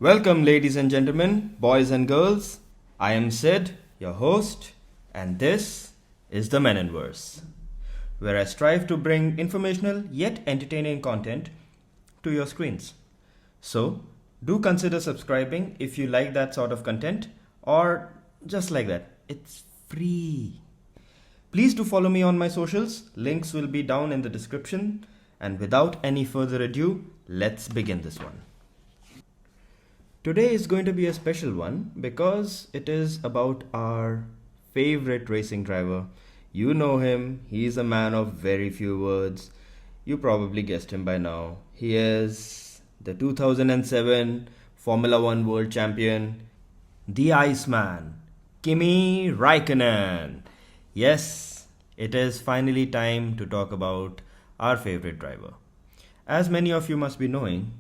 Welcome, ladies and gentlemen, boys and girls. I am Sid, your host, and this is the Menonverse, where I strive to bring informational yet entertaining content to your screens. So, do consider subscribing if you like that sort of content, or just like that. It's free. Please do follow me on my socials. Links will be down in the description. And without any further ado, let's begin this one. Today is going to be a special one because it is about our favorite racing driver. You know him, he's a man of very few words. You probably guessed him by now. He is the 2007 Formula One World Champion, the Iceman, Kimi Räikkönen. Yes, it is finally time to talk about our favorite driver. As many of you must be knowing,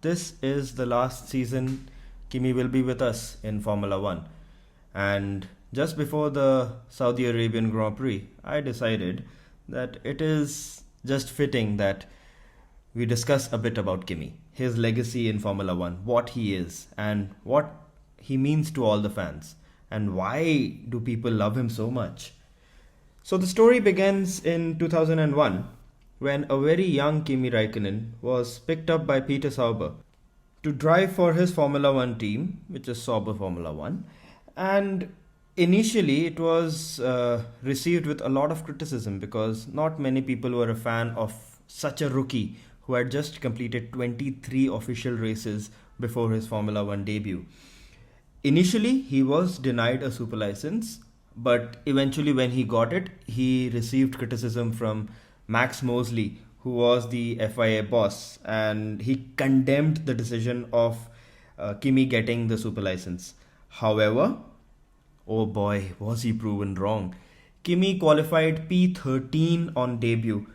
this is the last season Kimi will be with us in Formula One. And just before the Saudi Arabian Grand Prix, I decided that it is just fitting that we discuss a bit about Kimi, his legacy in Formula One, what he is, and what he means to all the fans, and why do people love him so much. So the story begins in 2001 when a very young Kimi Räikkönen was picked up by Peter Sauber to drive for his Formula One team, which is Sauber Formula One. And initially, it was received with a lot of criticism because not many people were a fan of such a rookie who had just completed 23 official races before his Formula One debut. Initially, he was denied a super license, but eventually, when he got it, he received criticism from Max Mosley, who was the FIA boss, and he condemned the decision of Kimi getting the super license. However, oh boy, was he proven wrong. Kimi qualified P13 on debut,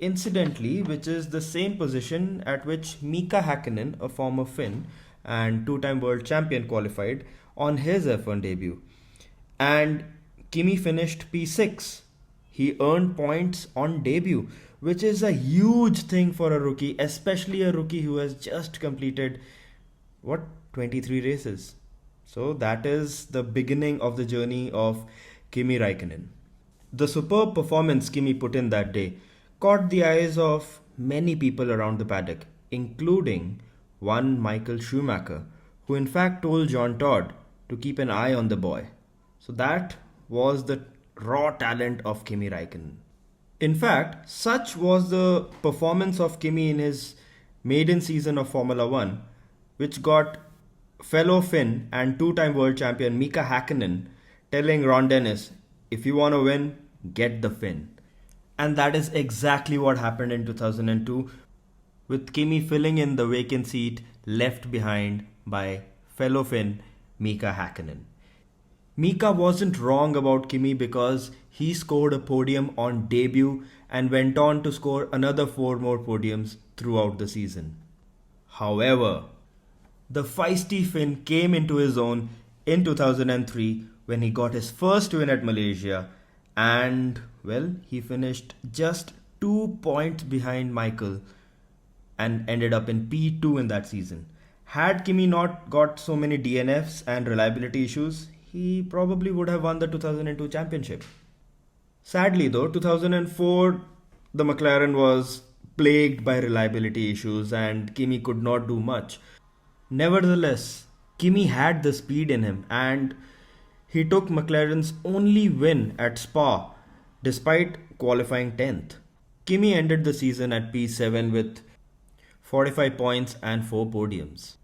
incidentally, which is the same position at which Mika Häkkinen, a former Finn and two-time world champion, qualified on his F1 debut. And Kimi finished P6. He earned points on debut, which is a huge thing for a rookie, especially a rookie who has just completed 23 races. So that is the beginning of the journey of Kimi Räikkönen. The superb performance Kimi put in that day caught the eyes of many people around the paddock, including one Michael Schumacher, who in fact told John Todd to keep an eye on the boy. So that was the raw talent of Kimi Räikkönen. In fact, such was the performance of Kimi in his maiden season of Formula One, which got fellow Finn and two-time world champion Mika Häkkinen telling Ron Dennis, if you want to win, get the Finn. And that is exactly what happened in 2002, with Kimi filling in the vacant seat left behind by fellow Finn Mika Häkkinen. Mika wasn't wrong about Kimi because he scored a podium on debut and went on to score another 4 more podiums throughout the season. However, the feisty Finn came into his own in 2003 when he got his first win at Malaysia, and well, he finished just 2 points behind Michael and ended up in P2 in that season. Had Kimi not got so many DNFs and reliability issues, he probably would have won the 2002 championship. Sadly though, 2004, the McLaren was plagued by reliability issues and Kimi could not do much. Nevertheless, Kimi had the speed in him and he took McLaren's only win at Spa despite qualifying 10th. Kimi ended the season at P7 with 45 points and 4 podiums.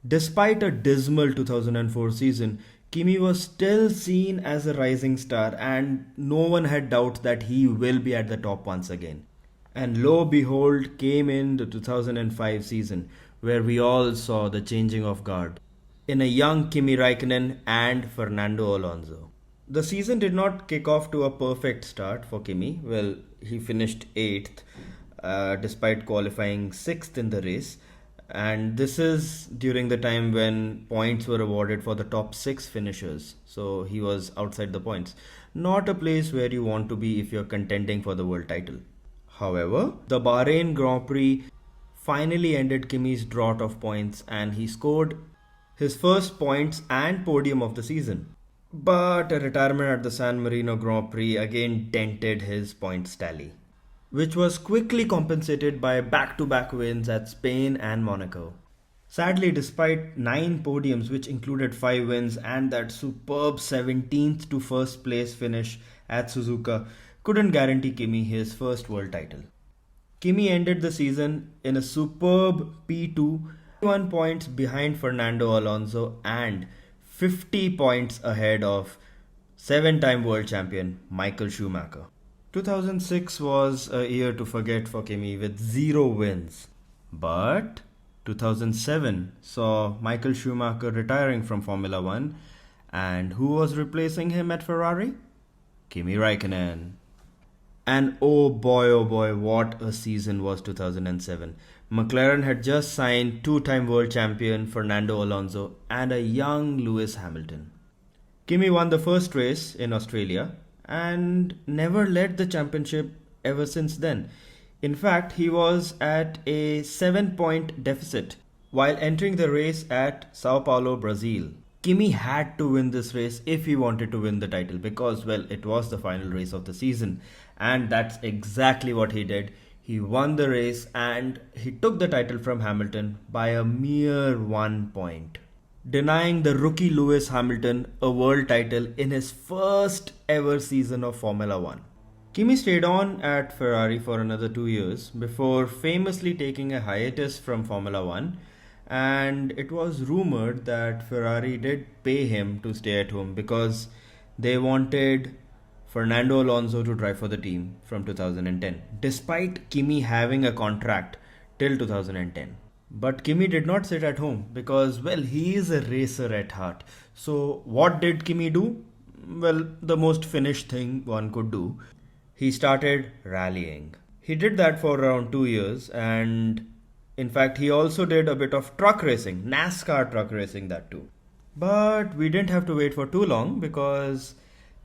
Despite a dismal 2004 season, Kimi was still seen as a rising star and no one had doubt that he will be at the top once again. And lo behold came in the 2005 season where we all saw the changing of guard in a young Kimi Räikkönen and Fernando Alonso. The season did not kick off to a perfect start for Kimi. Well, he finished 8th despite qualifying 6th in the race. And this is during the time when points were awarded for the top 6 finishers. So he was outside the points. Not a place where you want to be if you're contending for the world title. However, the Bahrain Grand Prix finally ended Kimi's drought of points and he scored his first points and podium of the season. But a retirement at the San Marino Grand Prix again dented his points tally, which was quickly compensated by back to back wins at Spain and Monaco. Sadly, despite 9 podiums, which included 5 wins and that superb 17th to first place finish at Suzuka, couldn't guarantee Kimi his first world title. Kimi ended the season in a superb P2, 1 points behind Fernando Alonso and 50 points ahead of 7-time world champion Michael Schumacher. 2006 was a year to forget for Kimi with 0 wins. But 2007 saw Michael Schumacher retiring from Formula 1, and who was replacing him at Ferrari? Kimi Räikkönen. And oh boy, what a season was 2007. McLaren had just signed 2-time world champion Fernando Alonso and a young Lewis Hamilton. Kimi won the first race in Australia and never led the championship ever since then. In fact, he was at a 7-point deficit while entering the race at Sao Paulo, Brazil. Kimi had to win this race if he wanted to win the title because, well, it was the final race of the season. And that's exactly what he did. He won the race and he took the title from Hamilton by a mere 1 point, denying the rookie Lewis Hamilton a world title in his first ever season of Formula 1. Kimi stayed on at Ferrari for another 2 years before famously taking a hiatus from Formula 1, and it was rumored that Ferrari did pay him to stay at home because they wanted Fernando Alonso to drive for the team from 2010, despite Kimi having a contract till 2010. But Kimi did not sit at home because, well, he is a racer at heart. So, what did Kimi do? Well, the most Finnish thing one could do. He started rallying. He did that for around 2 years, and in fact, he also did a bit of truck racing, NASCAR truck racing, that too. But we didn't have to wait for too long because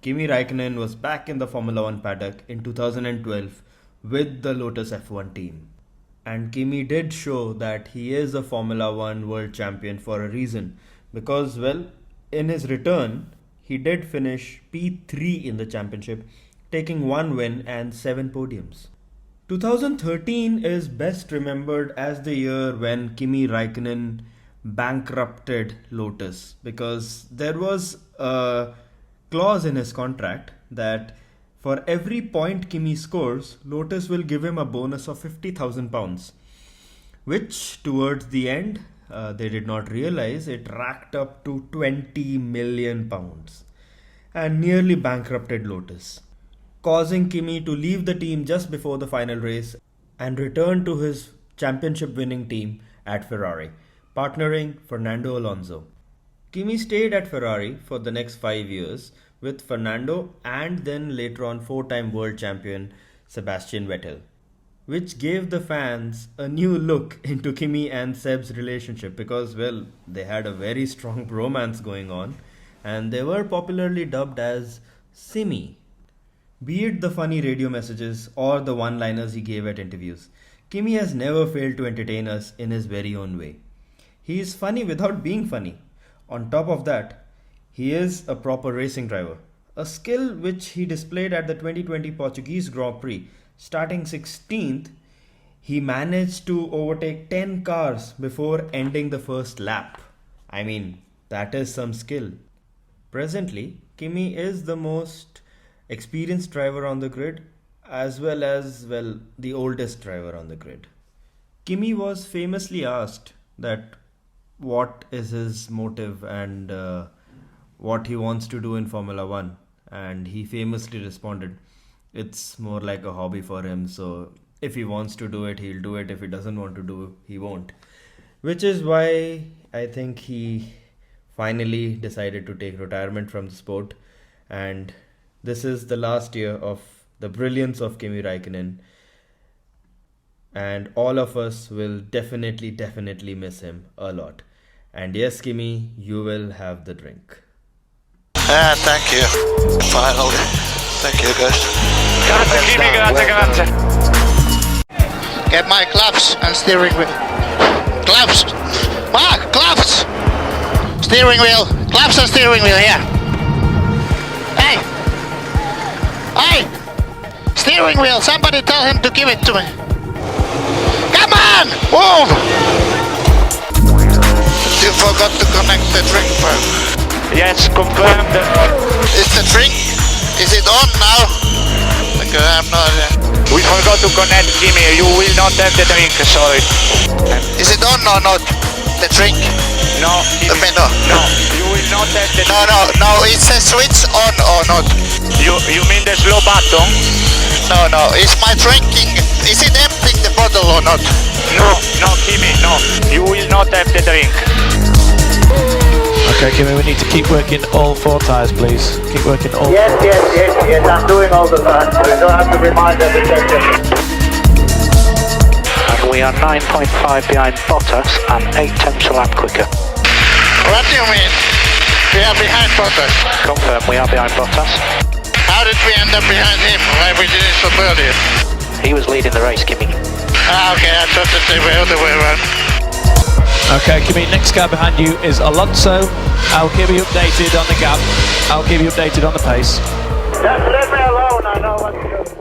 Kimi Räikkönen was back in the Formula 1 paddock in 2012 with the Lotus F1 team. And Kimi did show that he is a Formula 1 world champion for a reason because, well, in his return, he did finish P3 in the championship, taking 1 win and 7 podiums. 2013 is best remembered as the year when Kimi Räikkönen bankrupted Lotus because there was a clause in his contract that for every point Kimi scores, Lotus will give him a bonus of £50,000, which towards the end, they did not realize it racked up to £20 million and nearly bankrupted Lotus, causing Kimi to leave the team just before the final race and return to his championship winning team at Ferrari, partnering Fernando Alonso. Kimi stayed at Ferrari for the next 5 years with Fernando and then later on 4-time world champion Sebastian Vettel, which gave the fans a new look into Kimi and Seb's relationship because, well, they had a very strong bromance going on and they were popularly dubbed as Simi. Be it the funny radio messages or the one-liners he gave at interviews, Kimi has never failed to entertain us in his very own way. He is funny without being funny. On top of that, he is a proper racing driver, a skill which he displayed at the 2020 Portuguese Grand Prix. Starting 16th, he managed to overtake 10 cars before ending the first lap. I mean, that is some skill. Presently, Kimi is the most experienced driver on the grid as well, the oldest driver on the grid. Kimi was famously asked that what is his motive and what he wants to do in Formula 1, and he famously responded, it's more like a hobby for him, so if he wants to do it, he'll do it. If he doesn't want to do it, he won't. Which is why I think he finally decided to take retirement from the sport, and this is the last year of the brilliance of Kimi Räikkönen, and all of us will definitely miss him a lot. And yes, Kimi, you will have the drink. Thank you. Finally. Thank you, guys. Grazie Kimi, grazie. Get my gloves and steering wheel. Gloves! Mark, gloves! Steering wheel. Claps the steering wheel here. Hey! Hey! Steering wheel. Somebody tell him to give it to me. Come on! Move! You forgot to connect the drink pump. Yes, confirmed. Is the drink? Is it on now? Because I'm not. We forgot to connect, Kimi. You will not have the drink, sorry. Is it on or not? The drink? No, Kimi. No. No, you will not have the No. It's a switch on or not? You mean the slow button? No. Is my drinking? Is it emptying the bottle or not? No, Kimi, no. You will not have the drink. Okay, Kimi, we need to keep working all 4 tyres, please. Keep working all. Yes, I'm doing all the time. You don't have to remind every second. And we are 9.5 behind Bottas and 8 tenths a lap quicker. What do you mean? We are behind Bottas. Confirm, we are behind Bottas. How did we end up behind him? Why we didn't stop earlier? He was leading the race, Kimi. Okay, I thought that they were the other way around. Okay, Kimi, next car behind you is Alonso. I'll keep you updated on the gap. I'll keep you updated on the pace. Just leave me alone, I know what to do.